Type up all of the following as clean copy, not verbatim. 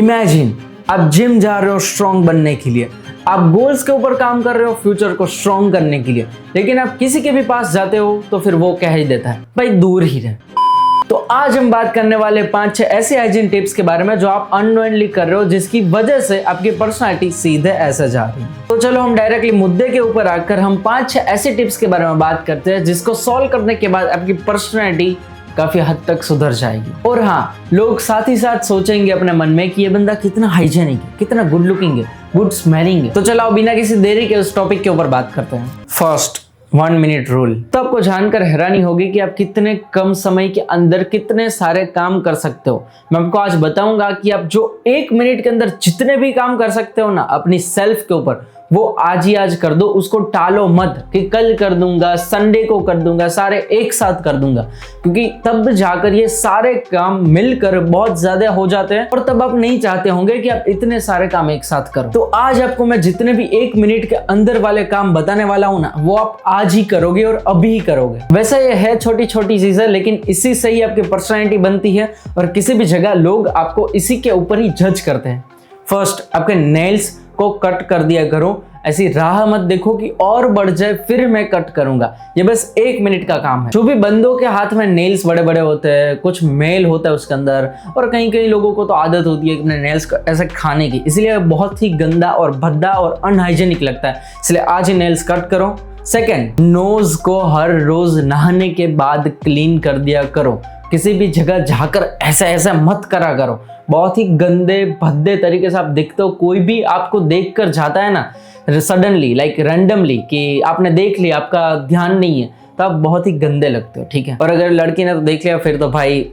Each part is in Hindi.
इमेजिन आप जिम जा रहे हो स्ट्रॉन्ग बनने के लिए, आप गोल्स के ऊपर काम कर रहे हो फ्यूचर को स्ट्रॉन्ग करने के लिए, लेकिन आप किसी के भी पास जाते हो तो फिर वो कह ही देता है भाई दूर ही रहे। तो आज हम बात करने वाले 5-6 ऐसे हाइजीन टिप्स के बारे में जो आप अननोइंगली कर रहे हो, जिसकी वजह से आपकी पर्सनालिटी सीधे ऐसे जा रही है। तो चलो हम डायरेक्टली मुद्दे के ऊपर आकर हम 5-6 ऐसे टिप्स के बारे में बात करते हैं जिसको सॉल्व करने के बाद आपकी पर्सनालिटी काफी हद तक सुधर जाएगी। और हाँ, लोग साथ ही साथ सोचेंगे अपने मन में कि ये बंदा कितना हाइजीनिक है, कितना गुड लुकिंग है, गुड स्मेलिंग है। तो चलो बिना किसी देरी के उस टॉपिक के ऊपर बात करते हैं। First 1 minute rule. तो आपको जानकर हैरानी होगी कि आप कितने कम समय के अंदर कितने सारे काम कर सकते हो। मैं आपको आज बताऊंगा कि आप जो 1 मिनट के अंदर जितने भी काम कर सकते हो ना अपनी सेल्फ के ऊपर, वो आज ही आज कर दो। उसको टालो मत कि कल कर दूंगा, संडे को कर दूंगा, सारे एक साथ कर दूंगा, क्योंकि तब जाकर ये सारे काम मिलकर बहुत ज्यादा हो जाते हैं और तब आप नहीं चाहते होंगे कि आप इतने सारे काम एक साथ करो। तो आज आपको मैं जितने भी 1 मिनट के अंदर वाले काम बताने वाला हूं ना, वो आप आज ही करोगे और अभी ही करोगे। वैसे ये है छोटी छोटी चीजें, लेकिन इसी से ही आपकी पर्सनैलिटी बनती है और किसी भी जगह लोग आपको इसी के ऊपर ही जज करते हैं। फर्स्ट, आपके नेल्स को कट कर दिया करो। ऐसी राह मत देखो कि और बढ़ जाए फिर मैं कट करूंगा। ये बस 1 मिनट का काम है। जो भी बंदों के हाथ में नेल्स बड़े बड़े होते हैं, कुछ मेल होता है उसके अंदर, और कहीं कहीं लोगों को तो आदत होती है अपने नेल्स को ऐसे खाने की, इसलिए बहुत ही गंदा और भद्दा और अनहाइजेनिक लगता है। इसलिए आज ही नेल्स कट करो। सेकेंड, नोज को हर रोज नहाने के बाद क्लीन कर दिया करो। किसी भी जगह जाकर ऐसा ऐसा मत करा करो। बहुत ही गंदे भद्दे तरीके से आप दिखते हो। कोई भी आपको देखकर जाता है ना सडनली, लाइक रैंडमली, कि आपने देख लिया, आपका ध्यान नहीं है, तो आप बहुत ही गंदे लगते हो, ठीक है। और अगर लड़की ने तो देख लिया फिर तो भाई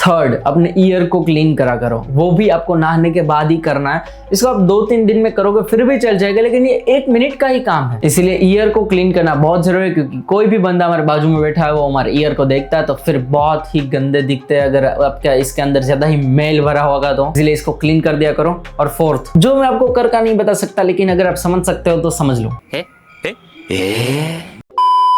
थर्ड, अपने ईयर को क्लीन करा करो। वो भी आपको नहाने के बाद ही करना है। इसको आप 2-3 दिन में करोगे फिर भी चल जाएगा, लेकिन ये 1 मिनट का ही काम है। इसीलिए ईयर को क्लीन करना बहुत जरूरी है, क्योंकि कोई भी बंदा हमारे बाजू में बैठा है वो हमारे ईयर को देखता है तो फिर बहुत ही गंदे दिखते हैं अगर आपका इसके अंदर ज्यादा ही मेल भरा होगा तो। इसलिए इसको क्लीन कर दिया करो। और फोर्थ, जो मैं आपको कर का नहीं बता सकता, लेकिन अगर आप समझ सकते हो तो समझ लो।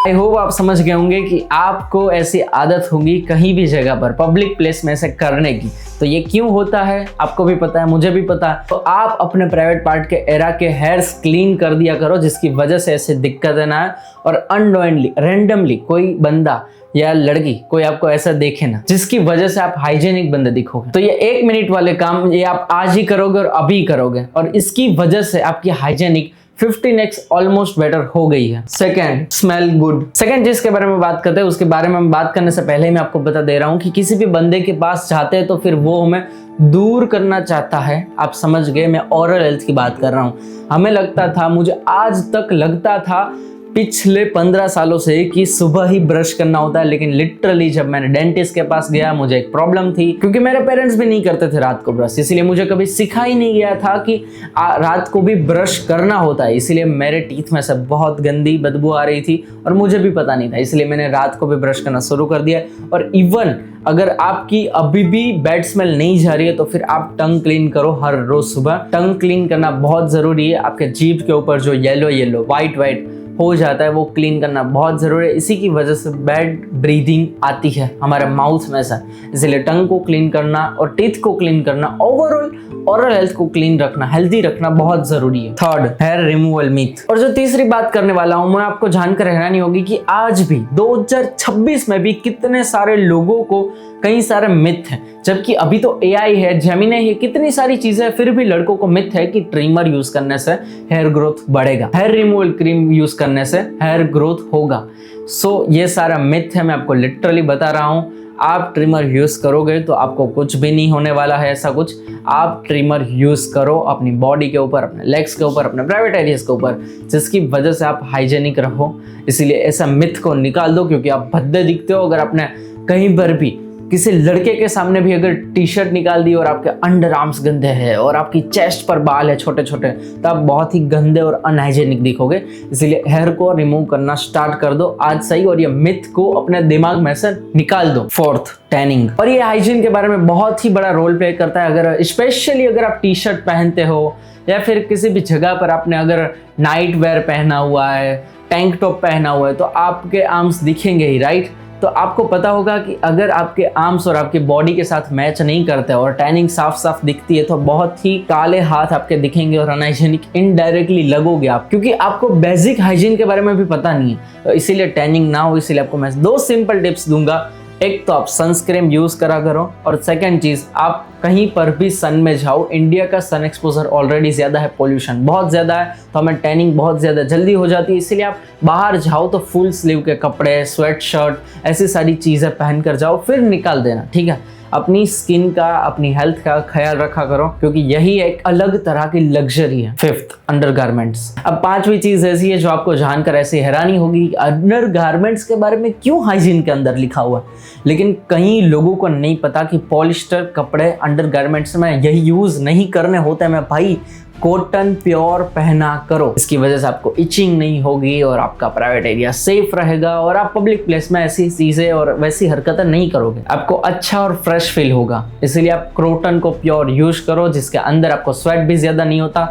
आई होप आप समझ गए होंगे कि आपको ऐसी आदत होगी कहीं भी जगह पर पब्लिक प्लेस में ऐसे करने की। तो ये क्यों होता है आपको भी पता है, मुझे भी पता है। तो आप अपने प्राइवेट पार्ट के एरा के हेयर्स क्लीन कर दिया करो, जिसकी वजह से ऐसे दिक्कतें ना आए और अननोइंगली रैंडमली कोई बंदा या लड़की कोई आपको ऐसा देखे ना, जिसकी वजह से आप हाइजीनिक बंदे दिखोगे। तो ये 1 मिनट वाले काम ये आप आज ही करोगे और अभी करोगे, और इसकी वजह से आपकी हाइजीनिक 15x ऑलमोस्ट बेटर हो गई है। Second, smell good. सेकेंड जिसके बारे में बात करते हैं उसके बारे में बात करने से पहले मैं आपको बता दे रहा हूं कि किसी भी बंदे के पास जाते हैं तो फिर वो हमें दूर करना चाहता है। आप समझ गए, मैं ओरल हेल्थ की बात कर रहा हूं। हमें लगता था, मुझे आज तक लगता था पिछले 15 सालों से कि सुबह ही ब्रश करना होता है, लेकिन लिटरली जब मैंने डेंटिस्ट के पास गया मुझे एक प्रॉब्लम थी, क्योंकि मेरे पेरेंट्स भी नहीं करते थे रात को ब्रश, इसलिए मुझे कभी सिखा ही नहीं गया था कि रात को भी ब्रश करना होता है। इसीलिए मेरे टीथ में से बहुत गंदी बदबू आ रही थी और मुझे भी पता नहीं था, इसलिए मैंने रात को भी ब्रश करना शुरू कर दिया। और इवन अगर आपकी अभी भी बैड स्मेल नहीं जा रही है तो फिर आप टंग क्लीन करो हर रोज सुबह। टंग क्लीन करना बहुत जरूरी है। आपके जीभ के ऊपर जो येलो व्हाइट हो जाता है वो क्लीन करना बहुत जरूरी है। इसी की वजह से बैड ब्रीदिंग आती है हमारे माउथ में से। इसलिए टंग को क्लीन करना और टीथ को क्लीन करना, ओवरऑल ओरल हेल्थ को क्लीन रखना, हेल्दी रखना बहुत जरूरी है। Third, hair removal myth. और जो तीसरी बात करने वाला हूं मैं, आपको जानकर हैरानी होगी कि आज भी 2026 में भी कितने सारे लोगों को कई सारे मिथ हैं, जबकि अभी तो AI है, जेमिनी है, कितनी सारी चीजें, फिर भी लड़कों को मिथ है कि ट्रिमर यूज करने से हेयर ग्रोथ बढ़ेगा, हेयर रिमूवल क्रीम यूज करने से हेयर ग्रोथ होगा। सो ये सारा मिथ है, मैं आपको लिटरली बता रहा हूं। आप ट्रिमर यूज करोगे तो आपको कुछ भी नहीं होने वाला है ऐसा कुछ। आप ट्रिमर यूज करो अपनी बॉडी के ऊपर, अपने लेग्स के ऊपर, अपने प्राइवेट एरियाज के ऊपर, जिसकी वजह से आप हाइजेनिक रहो। इसलिए ऐसा मिथ को निकाल दो, क्योंकि आप भद्दे दिखते हो अगर आपने कहीं पर भी किसी लड़के के सामने भी अगर टी-शर्ट निकाल दी और आपके अंडर आर्म्स गंदे हैं और आपकी चेस्ट पर बाल है छोटे छोटे, तो आप बहुत ही गंदे और अनहाइजेनिक दिखोगे। इसलिए हेयर को रिमूव करना स्टार्ट कर दो आज से ही, और ये मिथ को अपने दिमाग में से निकाल दो। Fourth, tanning. और ये हाइजीन के बारे में बहुत ही बड़ा रोल प्ले करता है। अगर स्पेशली अगर आप टी-शर्ट पहनते हो या फिर किसी भी जगह पर आपने अगर नाइट वेयर पहना हुआ है, टैंक टॉप पहना हुआ है, तो आपके आर्म्स दिखेंगे ही, राइट। तो आपको पता होगा कि अगर आपके आर्म्स और आपकी बॉडी के साथ मैच नहीं करते और टैनिंग साफ साफ दिखती है तो बहुत ही काले हाथ आपके दिखेंगे और अनहाइजीनिक इनडायरेक्टली लगोगे आप, क्योंकि आपको बेसिक हाइजीन के बारे में भी पता नहीं है। तो इसीलिए टैनिंग ना हो, इसीलिए आपको मैं 2 सिंपल टिप्स दूंगा। एक तो आप सनस्क्रीन यूज करा करो, और सेकंड चीज, आप कहीं पर भी सन में जाओ, इंडिया का सन एक्सपोजर ऑलरेडी ज्यादा है, पोल्यूशन बहुत ज्यादा है, तो हमें टैनिंग बहुत ज्यादा जल्दी हो जाती है। इसीलिए आप बाहर जाओ तो फुल स्लीव के कपड़े, स्वेट शर्ट, ऐसी सारी चीजें पहन कर जाओ, फिर निकाल देना, ठीक है। अपनी स्किन का, अपनी हेल्थ का ख्याल रखा करो, क्योंकि यही एक अलग तरह की लग्जरी है। 5th, undergarments. अब 5वीं चीज ऐसी है जो आपको जानकर ऐसी हैरानी होगी, अंडरगारमेंट्स के बारे में क्यों हाइजीन के अंदर लिखा हुआ है, लेकिन कई लोगों को नहीं पता कि पॉलिस्टर कपड़े अंडरगारमेंट्स में यही यूज नहीं करने होते हैं। मैं भाई, कॉटन प्योर पहना करो, इसकी वजह से आपको इचिंग नहीं होगी और आपका प्राइवेट एरिया सेफ रहेगा और आप पब्लिक प्लेस में ऐसी चीजें और वैसी हरकतें नहीं करोगे, आपको अच्छा और फ्रेश फील होगा। इसीलिए आप कॉटन को प्योर यूज करो, जिसके अंदर आपको स्वेट भी ज्यादा नहीं होता।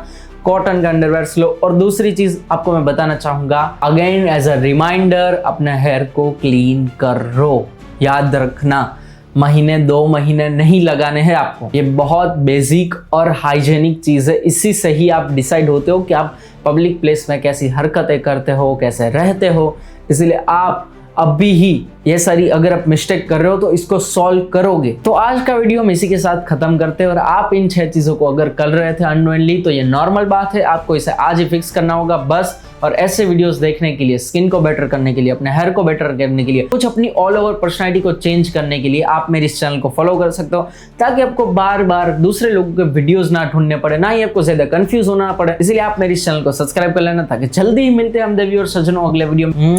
कॉटन का अंडरवेयर लो। और दूसरी चीज आपको मैं बताना चाहूंगा, अगेन एज अ रिमाइंडर, अपने हेयर को क्लीन करो। याद रखना, महीने 2 महीने नहीं लगाने हैं आपको। ये बहुत बेसिक और हाइजेनिक चीज़ है, इसी से ही आप डिसाइड होते हो कि आप पब्लिक प्लेस में कैसी हरकतें करते हो, कैसे रहते हो। इसलिए आप अभी ही ये सारी अगर आप मिस्टेक कर रहे हो तो इसको सॉल्व करोगे। तो आज का वीडियो हम इसी के साथ खत्म करते हैं। और आप इन 6 चीज़ों को अगर कर रहे थे अननोइंगली तो ये नॉर्मल बात है, आपको इसे आज ही फिक्स करना होगा बस। और ऐसे वीडियोस देखने के लिए, स्किन को बेटर करने के लिए, अपने हेयर को बेटर करने के लिए, कुछ अपनी ऑल ओवर पर्सनैलिटी को चेंज करने के लिए आप मेरे इस चैनल को फॉलो कर सकते हो, ताकि आपको बार बार दूसरे लोगों के वीडियोस ना ढूंढने पड़े, ना ही आपको ज्यादा कंफ्यूज होना पड़े। इसलिए आप मेरे इस चैनल को सब्सक्राइब कर लेना, ताकि जल्दी ही मिलते हैं हम देवी और सज्जनों अगले वीडियो में।